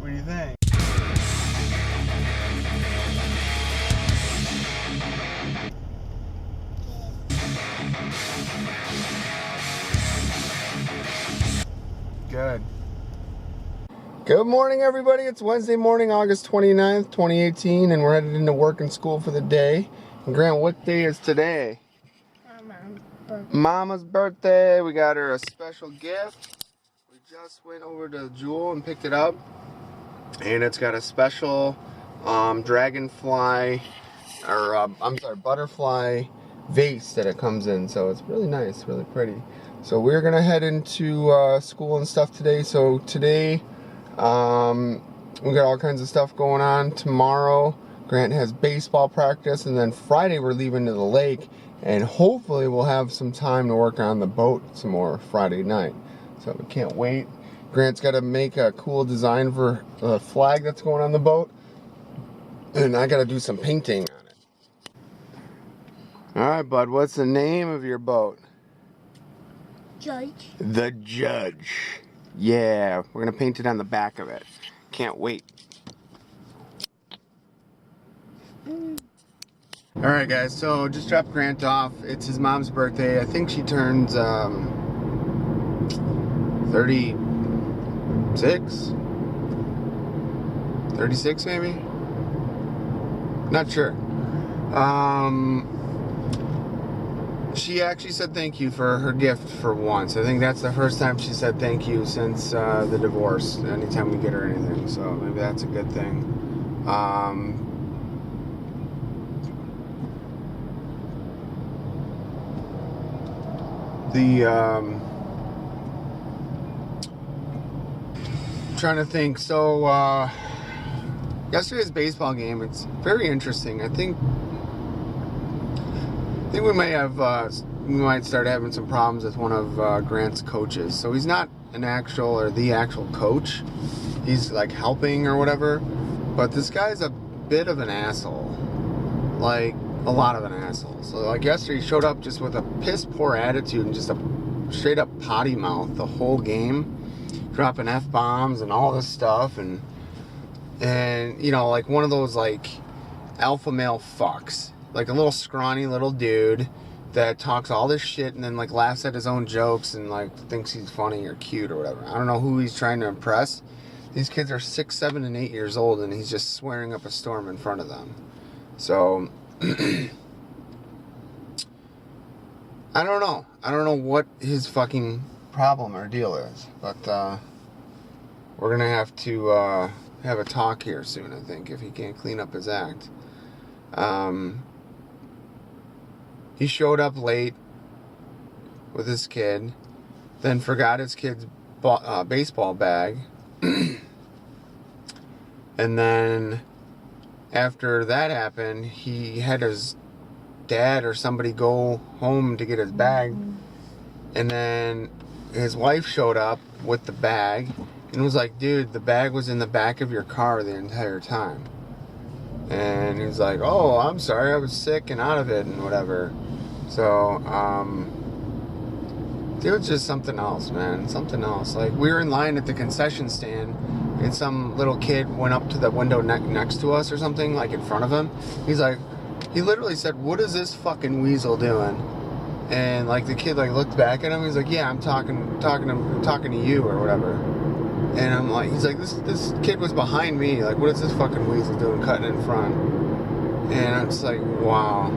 What do you think? Good. Good morning, everybody. It's Wednesday morning, August 29th, 2018, and we're headed into work and school for the day. And Grant, what day is today? Mama's birthday. We got her a special gift. We just went over to Jewel and picked it up. And it's got a special dragonfly, or butterfly vase that it comes in. So it's really nice, really pretty. So we're gonna head into school and stuff today. So today, we got all kinds of stuff going on. Tomorrow, Grant has baseball practice, and then Friday we're leaving to the lake, and hopefully we'll have some time to work on the boat some more Friday night. So we can't wait. Grant's got to make a cool design for the flag that's going on the boat, and I got to do some painting on it. All right, bud, what's the name of your boat? Judge. The Judge. Yeah, we're gonna paint it on the back of it. Can't wait. Alright guys, so just dropped Grant off. It's his mom's birthday. I think she turns 36? 36 maybe? Not sure. She actually said thank you for her gift for once. I think that's the first time she said thank you since the divorce, anytime we get her anything. So maybe that's a good thing. Trying to think. So yesterday's baseball game, it's very interesting. I think we might have we might start having some problems with one of Grant's coaches. So he's not the actual coach. He's like helping or whatever. But this guy's a bit of an asshole. Like a lot of an asshole. So like yesterday he showed up just with a piss poor attitude and just a straight up potty mouth the whole game, dropping F-bombs and all this stuff, and you know, like one of those like alpha male fucks. Like a little scrawny little dude that talks all this shit and then like laughs at his own jokes and like thinks he's funny or cute or whatever. I don't know who he's trying to impress. These kids are 6, 7, and 8 years old, and he's just swearing up a storm in front of them. So I don't know. I don't know what his fucking problem or deal is, but we're gonna have to have a talk here soon, I think, if he can't clean up his act. He showed up late with his kid, then forgot his kid's baseball bag. And then after that happened, he had his dad or somebody go home to get his bag. And then his wife showed up with the bag and was like, dude, the bag was in the back of your car the entire time. And he was like, oh, I'm sorry, I was sick and out of it and whatever. So, dude's just something else, man. Something else. Like, we were in line at the concession stand, and some little kid went up to the window next to us or something, like in front of him. He's like, he literally said, what is this fucking weasel doing? And, like, the kid, like, looked back at him. He's like, yeah, I'm talking to you or whatever. And I'm like, he's like, this kid was behind me. Like, what is this fucking weasel doing cutting in front? And I'm just like, wow.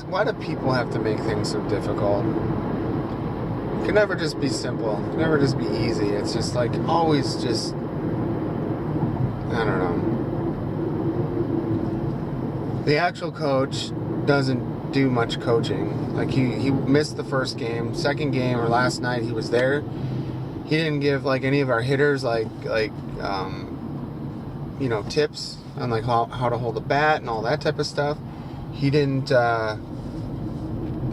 Why do people have to make things so difficult? It can never just be simple. It can never just be easy. It's just like always just, I don't know. The actual coach doesn't do much coaching. Like he missed the first game, second game, or last night he was there. He didn't give like any of our hitters like you know, tips on like how to hold a bat and all that type of stuff. He didn't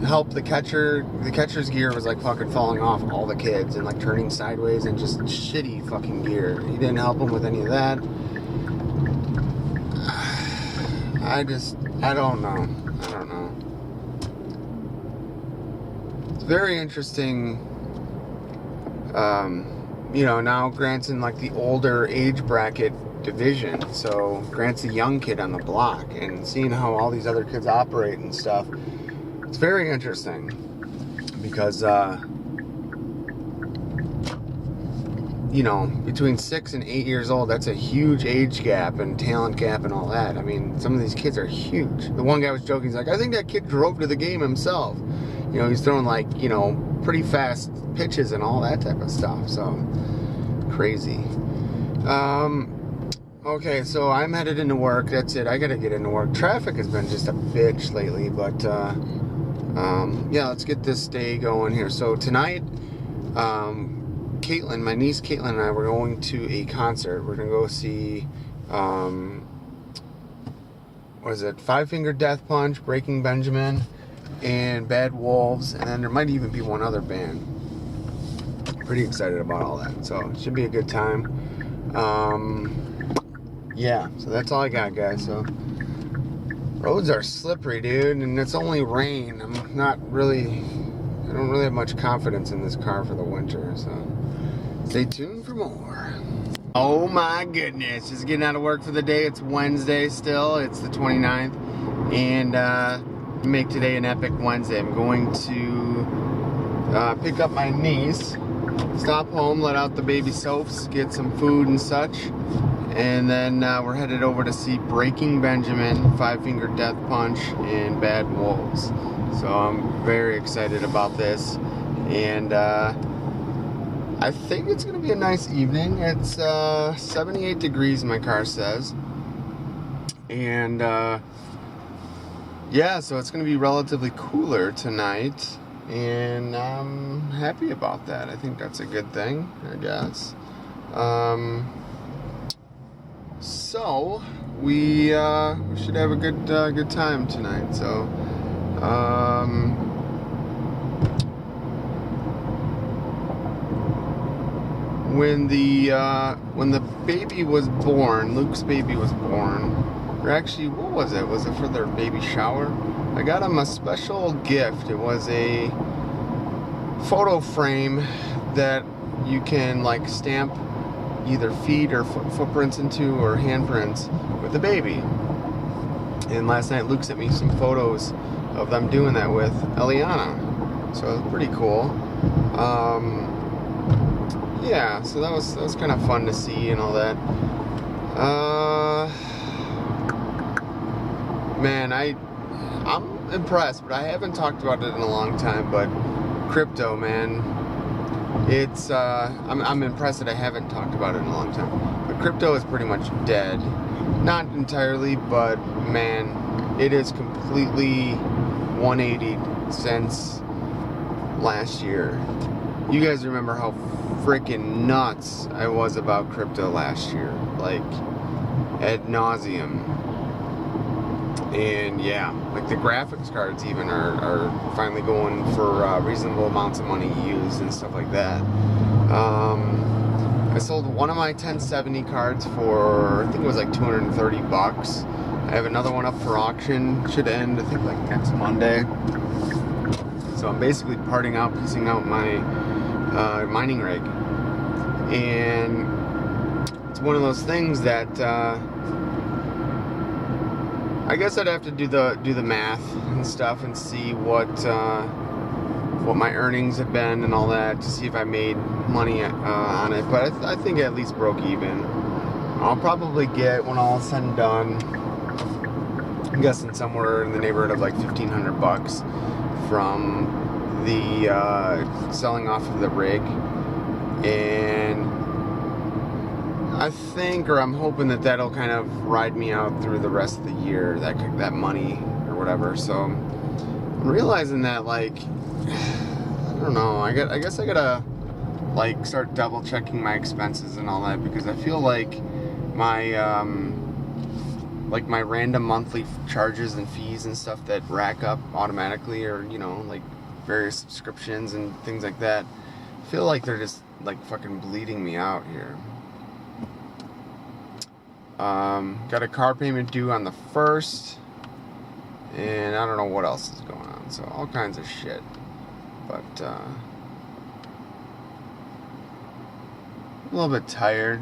help the catcher. The catcher's gear was like fucking falling off all the kids and like turning sideways and just shitty fucking gear. He didn't help them with any of that. I don't know. I don't know. It's very interesting. You know, now Grant's in like the older age bracket division, so Grant's a young kid on the block, and seeing how all these other kids operate and stuff, it's very interesting because you know, between 6 and 8 years old, that's a huge age gap and talent gap and all that. I mean, some of these kids are huge. The one guy was joking, he's like, I think that kid drove to the game himself. You know, he's throwing like, you know, pretty fast pitches and all that type of stuff. So, crazy. Okay, so I'm headed into work. That's it. I gotta get into work. Traffic has been just a bitch lately, but yeah, let's get this day going here. So tonight, Caitlin, my niece Caitlin and I, were going to a concert. We're gonna go see, what is it? Five Finger Death Punch, Breaking Benjamin, and Bad Wolves, and then there might even be one other band. Pretty excited about all that, so it should be a good time. Yeah, so that's all I got, guys. So roads are slippery, dude, and it's only rain. I don't really have much confidence in this car for the winter, so stay tuned for more. Oh my goodness, just getting out of work for the day. It's Wednesday still, it's the 29th, and make today an epic Wednesday. I'm going to pick up my niece, stop home, let out the baby Sophs, get some food and such, and then we're headed over to see Breaking Benjamin, Five Finger Death Punch, and Bad Wolves. So I'm very excited about this, and I think it's going to be a nice evening. It's 78 degrees, my car says, and yeah, so it's going to be relatively cooler tonight, and I'm happy about that. I think that's a good thing, I guess. So we should have a good time tonight. So when the baby was born, Luke's baby was born, or actually, what was it? Was it for their baby shower? I got him a special gift. It was a photo frame that you can like stamp either feet or footprints into, or handprints with the baby. And last night Luke sent me some photos of them doing that with Eliana, so it was pretty cool. Yeah, so that was kind of fun to see and all that. Man, I'm impressed, but I haven't talked about it in a long time. But crypto, man, it's I'm impressed that I haven't talked about it in a long time. But crypto is pretty much dead. Not entirely, but man, it is completely 180 since last year. You guys remember how freaking nuts I was about crypto last year, like ad nauseum. And yeah, like the graphics cards even are finally going for reasonable amounts of money used and stuff like that. I sold one of my 1070 cards for, I think it was like $230. I have another one up for auction, should end I think like next Monday. So I'm basically piecing out my mining rig, and it's one of those things that I guess I'd have to do the math and stuff and see what my earnings have been and all that, to see if I made money on it. But I think I at least broke even. I'll probably get, when all is said and done, I'm guessing somewhere in the neighborhood of like $1,500 from the selling off of the rig. And I think, or I'm hoping that that'll kind of ride me out through the rest of the year, that money or whatever. So I'm realizing that, like, I don't know, I guess I gotta like start double checking my expenses and all that, because I feel like my my random monthly charges and fees and stuff that rack up automatically, or you know, like various subscriptions and things like that, I feel like they're just like fucking bleeding me out here. Got a car payment due on the 1st. and I don't know what else is going on. So all kinds of shit. But a little bit tired.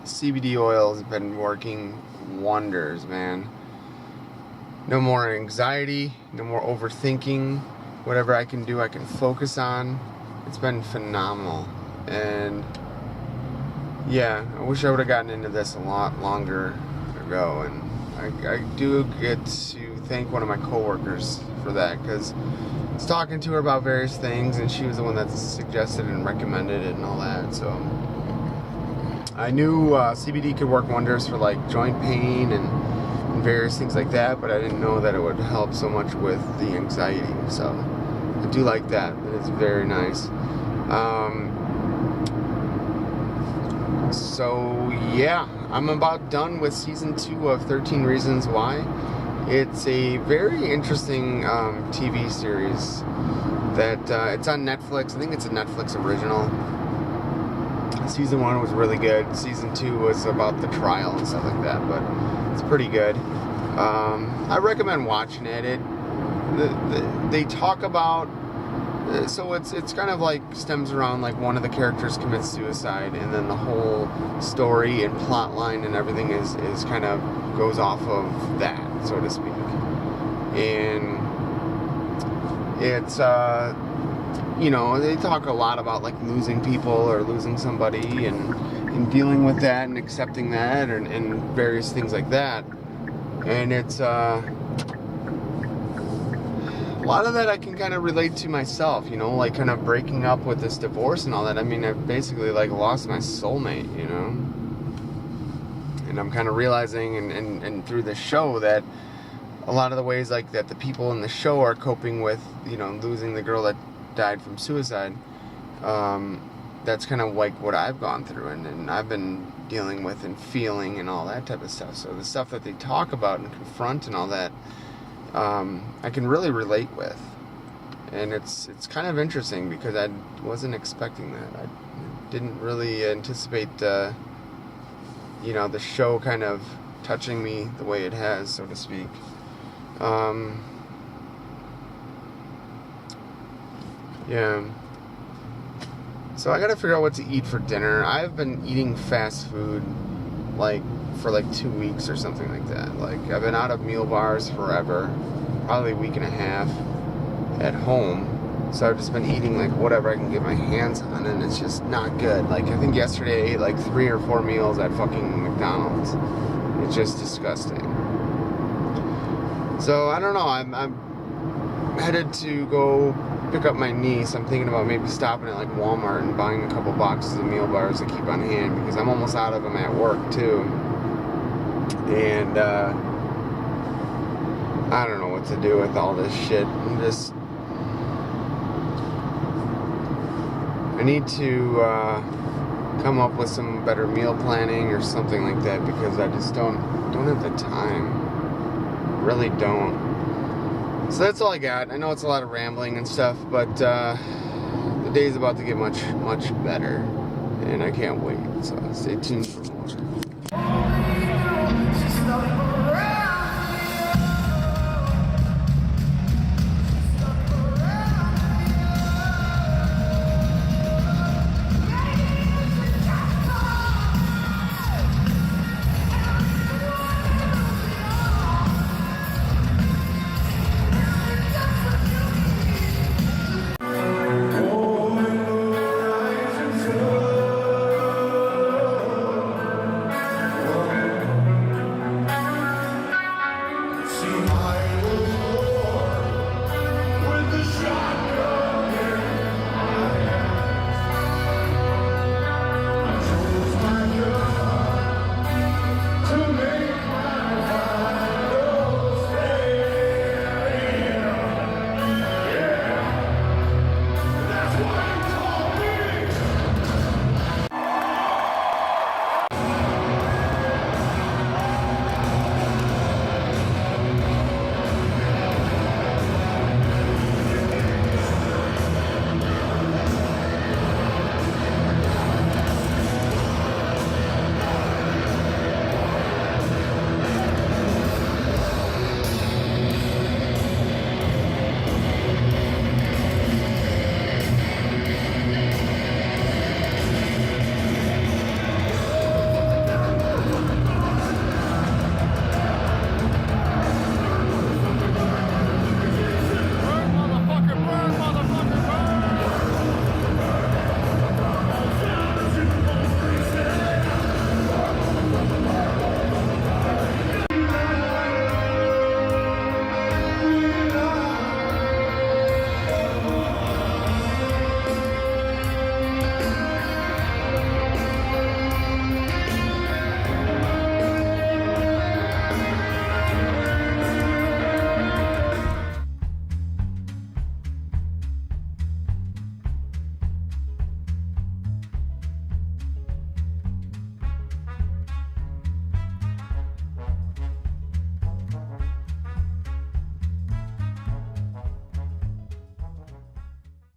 CBD oil has been working wonders, man. No more anxiety, no more overthinking. Whatever I can do, I can focus on. It's been phenomenal. And yeah, I wish I would have gotten into this a lot longer ago. And I do get to thank one of my coworkers for that, because I was talking to her about various things, and she was the one that suggested and recommended it and all that. So I knew CBD could work wonders for like joint pain and various things like that, but I didn't know that it would help so much with the anxiety. So I do like that. It's very nice. So yeah, I'm about done with season 2 of 13 Reasons Why. It's a very interesting TV series that it's on Netflix. I think it's a Netflix original. Season 1 was really good. Season 2 was about the trial and stuff like that, but it's pretty good. I recommend watching it. They talk about, so it's kind of like stems around like one of the characters commits suicide, and then the whole story and plot line and everything is kind of goes off of that, so to speak. And it's you know, they talk a lot about like losing people or losing somebody and dealing with that and accepting that and various things like that. And it's a lot of that I can kind of relate to myself, you know, like kind of breaking up with this divorce and all that. I mean, I've basically like lost my soulmate, you know, and I'm kind of realizing and through this show that a lot of the ways like that the people in the show are coping with, you know, losing the girl that died from suicide, that's kind of like what I've gone through and I've been dealing with and feeling and all that type of stuff. So the stuff that they talk about and confront and all that, I can really relate with, and it's kind of interesting because I wasn't expecting that. I didn't really anticipate, you know, the show kind of touching me the way it has, so to speak. Yeah. So I gotta figure out what to eat for dinner. I've been eating fast food like for like 2 weeks or something like that. Like I've been out of meal bars forever, probably a week and a half at home. So I've just been eating like whatever I can get my hands on, and it's just not good. Like I think yesterday I ate like 3 or 4 meals at fucking McDonald's. It's just disgusting. So I don't know. I'm headed to go pick up my niece. I'm thinking about maybe stopping at like Walmart and buying a couple boxes of meal bars to keep on hand, because I'm almost out of them at work too. And I don't know what to do with all this shit. I need to come up with some better meal planning or something like that, because I just don't have the time. Really don't. So that's all I got. I know it's a lot of rambling and stuff, but the day's about to get much better, and I can't wait. So stay tuned for more.